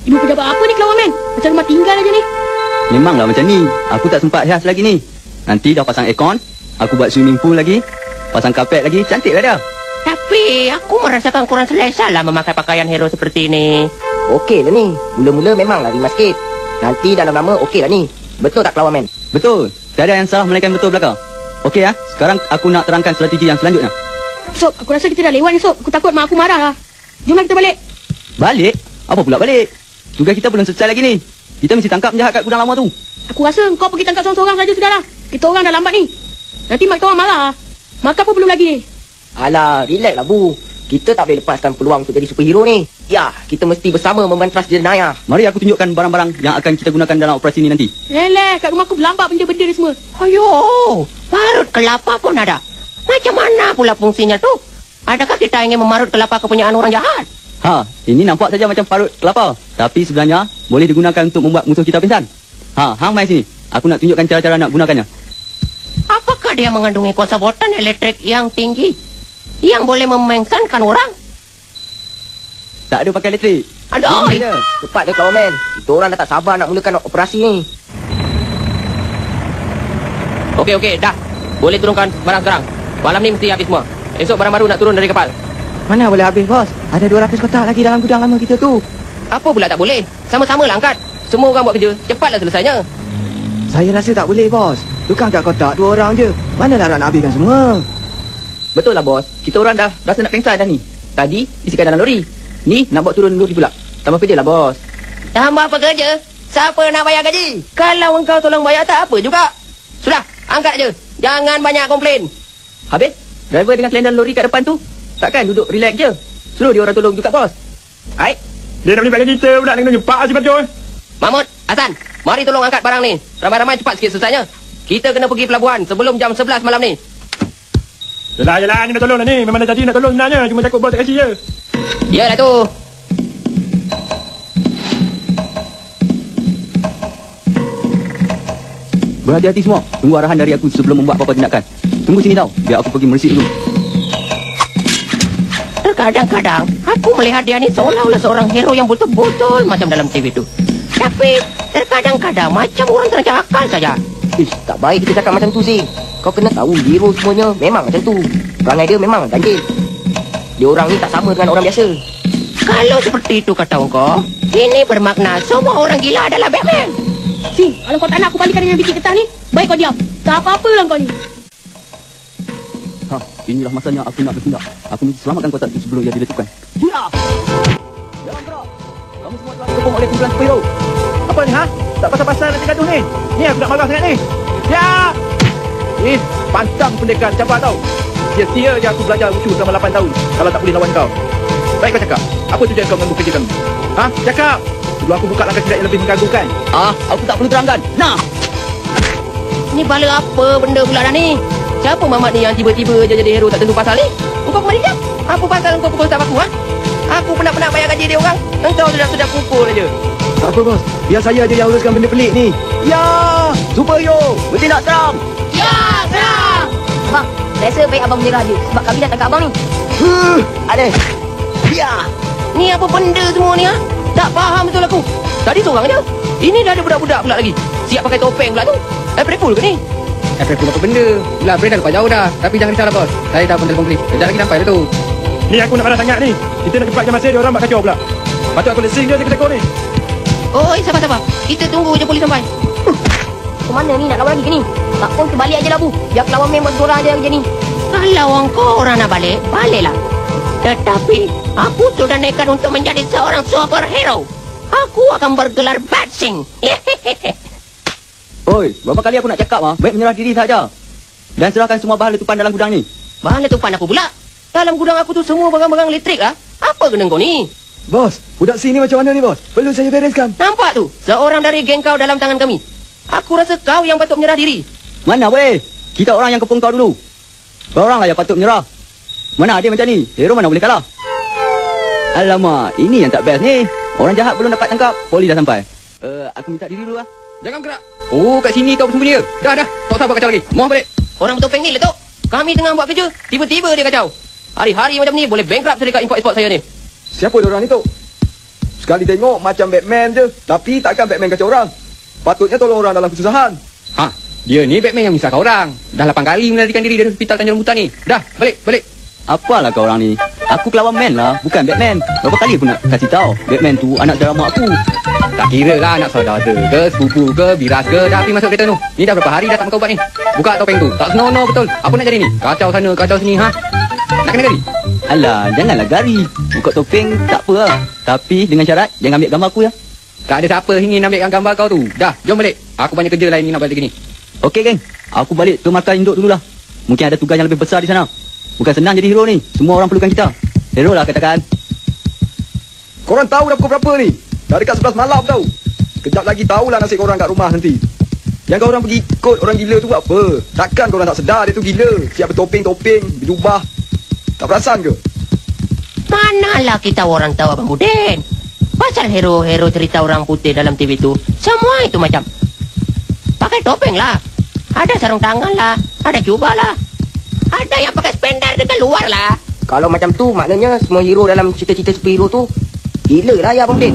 Ibu pejabat apa ni Kelawan Man? Macam rumah tinggal aja ni. Memanglah macam ni. Aku tak sempat hias lagi ni. Nanti dah pasang aircon, aku buat swimming pool lagi, pasang kapet lagi, cantik lah dah. Tapi aku merasakan kurang selesa lah memakai pakaian hero seperti ini. Okey lah ni. Mula-mula memanglah rimas sikit. Nanti dalam lama okey lah ni. Betul tak Kelawan Man? Betul. Tiada yang salah melainkan betul belaka. Okey ya. Sekarang aku nak terangkan strategi yang selanjutnya. Sob, aku rasa kita dah lewat ni Sob. Aku takut mak aku marah lah. Jomlah kita balik. Balik? Apa pula balik? Tugas kita belum selesai lagi ni. Kita mesti tangkap penjahat kat gudang lama tu. Aku rasa kau pergi tangkap seorang-seorang saja sudahlah. Kita orang dah lambat ni. Nanti mak kita orang marah. Makan pun belum lagi ni. Alah, relax lah Bu. Kita tak boleh lepaskan peluang untuk jadi superhero ni. Ya, kita mesti bersama membantras jenayah. Mari aku tunjukkan barang-barang yang akan kita gunakan dalam operasi ni nanti. Leleh, kat rumah aku berlambat benda-benda ni semua. Ayo, parut kelapa pun ada. Macam mana pula fungsinya tu? Adakah kita ingin memarut kelapa kepunyaan orang jahat? Ini nampak saja macam parut kelapa. Tapi sebenarnya boleh digunakan untuk membuat musuh kita pingsan. Hang mai sini. Aku nak tunjukkan cara-cara nak gunakannya. Apakah dia mengandungi kuasa voltan elektrik yang tinggi? Yang boleh memengsankan orang? Tak ada pakai elektrik. Aduh! Cepat dia Kelawan Man. Kita orang dah tak sabar nak mulakan operasi ni. Okey, dah. Boleh turunkan barang sekarang. Malam ni mesti habis semua. Esok barang baru nak turun dari kapal. Mana boleh habis bos? Ada 200 kotak lagi dalam gudang lama kita tu. Apa pula tak boleh? Sama-sama lah angkat. Semua orang buat kerja. Cepatlah selesainya. Saya rasa tak boleh bos. Tukang kat kotak 2 orang je. Manalah nak habiskan semua. Betul lah bos. Kita orang dah rasa nak pingsan dah ni. Tadi isikan dalam lori. Ni nak bawa turun lori pula. Tambah kerja lah bos. Tambah apa kerja? Siapa nak bayar gaji? Kalau engkau tolong bayar tak apa juga. Sudah, angkat je. Jangan banyak komplain. Habis? Driver dengan selendang lori kat depan tu takkan duduk relax je. Suruh dia orang tolong juga bos. Baik. Dia nak melibatkan kita pula dengan jumpa si Bacul. Mahmud, Hasan, mari tolong angkat barang ni. Ramai-ramai cepat sikit selesainya. Kita kena pergi pelabuhan sebelum jam 11 malam ni. Yelah, ni nak tolong lah ni. Memang dah jadi nak tolong sebenarnya. Cuma takut bos tak kasih je. Yalah tu. Berhati-hati semua. Tunggu arahan dari aku sebelum membuat apa-apa tindakan. Tunggu sini tau. Biar aku pergi meresik dulu. Terkadang-kadang aku melihat dia ni seolah-olah seorang hero yang betul-betul macam dalam TV tu. Tapi terkadang-kadang macam orang terancam akal saja. Tak baik kita cakap macam tu sih. Kau kena tahu hero semuanya memang macam tu. Perangai dia memang ganjil. Dia orang ni tak sama dengan orang biasa. Kalau seperti itu kata engkau, ini bermakna semua orang gila adalah Batman. Si, kalau kau tak nak aku balikan dengan biji getah ni, baik kau diam. Tak apa-apa lah kau ni. Inilah masanya aku nak bertindak. Aku mesti selamatkan kotak itu sebelum ia diletupkan. Ya! Jangan gerak. Kamu semua telah dikepung oleh kumpulan superhero. Apa ni Tak pasal-pasal nak gaduh ni. Ni aku nak marah sangat ni. Ya! Pantang pendekar cabar tau. Sia-sia je aku belajar wushu selama 8 tahun. Kalau tak boleh lawan kau. Baik kau cakap. Apa tujuan kau mengganggu kerja kami? Cakap. Sebelum aku buka langkah tindak yang lebih mengganggukan. Aku tak perlu terangkan. Nah! Ni bala apa benda pula dah ni? Siapa mamat ni yang tiba-tiba je jadi hero tak tentu pasal ni? Engkau kemari jap? Apa pasal engkau pukul staff aku, Aku pernah bayar gaji dia orang. Engkau sudah pukul aja. Tak apa bos. Biar saya aja yang uruskan benda pelik ni. Ya! Superhero! Bertindak seram! Ya, serang! Abang, rasa baik abang menyerah je. Sebab kami dah tangkap abang ni. Ada. Ya! Ni apa benda semua ni, Tak faham betul aku. Tadi seorang je. Ini dah ada budak-budak pula lagi. Siap pakai topeng pula tu. April Fool ke ni? April Fool apa benda? Belah April dah lepas jauh dah. Tapi jangan risaulah bos. Saya dah pun telefon polis. Sekejap lagi sampai dah tu. Ni aku nak marah sangat ni. Kita nak cepatkan masa dia orang buat kacau pula. Patut aku lesing dia tekor ni. Oi, sabar. Kita tunggu je polis sampai. Ke mana ni nak lawan lagi ke ni? Tak pun kita balik aje lah Bu. Biar Kelawan Man buat seorang aje kerja ni. Kalau engkau orang nak balik, baliklah. Tetapi aku sudah nekat untuk menjadi seorang superhero. Aku akan bergelar Batsing. Oi, berapa kali aku nak cakap baik menyerah diri saja. Dan serahkan semua bahan letupan dalam gudang ni. Bahan letupan aku pula? Dalam gudang aku tu semua barang-barang elektrik Apa kena kau ni? Bos, budak sini macam mana ni bos? Perlu saya bereskan. Nampak tu? Seorang dari geng kau dalam tangan kami. Aku rasa kau yang patut menyerah diri. Mana boleh? Kita orang yang kepung kau dulu. Kau orang lah yang patut menyerah. Mana ada macam ni? Hero mana boleh kalah? Alamak, ini yang tak best ni. Orang jahat belum dapat tangkap, polis dah sampai. Aku minta diri dulu Jangan gerak. Oh, kat sini kau bersembunyi. Dah. Tak sabar kacau lagi. Mohon balik. Orang bertopeng ni letuk. Kami tengah buat kerja, tiba-tiba dia kacau. Hari-hari macam ni boleh bankrupt dekat import-export saya ni. Siapa dia orang ni tu? Sekali tengok macam Batman je. Tapi takkan Batman kacau orang. Patutnya tolong orang dalam kesusahan. Ha, dia ni Batman yang menyusahkan orang. Dah 8 kali melarikan diri dari hospital Tanjung Rambutan ni. Dah, balik. Apalah kau orang ni? Aku kelawan man lah, bukan Batman. Berapa kali aku nak kasih tahu Batman tu anak saudara mak aku. Tak kira lah anak saudara ke, sepupu ke, biras ke. Dah pergi masuk kereta tu. Ni dah berapa hari dah tak makan ubat ni. Buka topeng tu. Tak senonoh betul. Apa nak jadi ni? Kacau sana, kacau sini, ha? Nak kena gari? Alah, janganlah gari. Buka topeng tak apa lah. Tapi dengan syarat, jangan ambil gambar aku ya. Tak ada siapa ingin ambil gambar kau tu. Dah, jom balik. Aku banyak kerja lain ni nak balik lagi ni. Okey, geng. Aku balik ke markas induk dululah. Mungkin ada tugas yang lebih besar di sana. Bukan senang jadi hero ni. Semua orang perlukan kita. Hero lah katakan. Korang tahu dah pukul berapa ni? Dah dekat 11 malam tau. Kejap lagi tahulah nasib korang kat rumah nanti. Yang korang pergi ikut orang gila tu buat apa? Takkan korang tak sedar dia tu gila? Siap bertopeng-topeng, berjubah. Tak perasan ke? Manalah kita orang tahu Abang Budin. Pasal hero-hero cerita orang putih dalam TV tu, semua itu macam pakai topeng lah. Ada sarung tangan lah. Ada jubah lah. Ada yang pakai spender dekat luar lah. Kalau macam tu maknanya semua hero dalam cerita-cerita superhero tu gila lah ya Abang Din.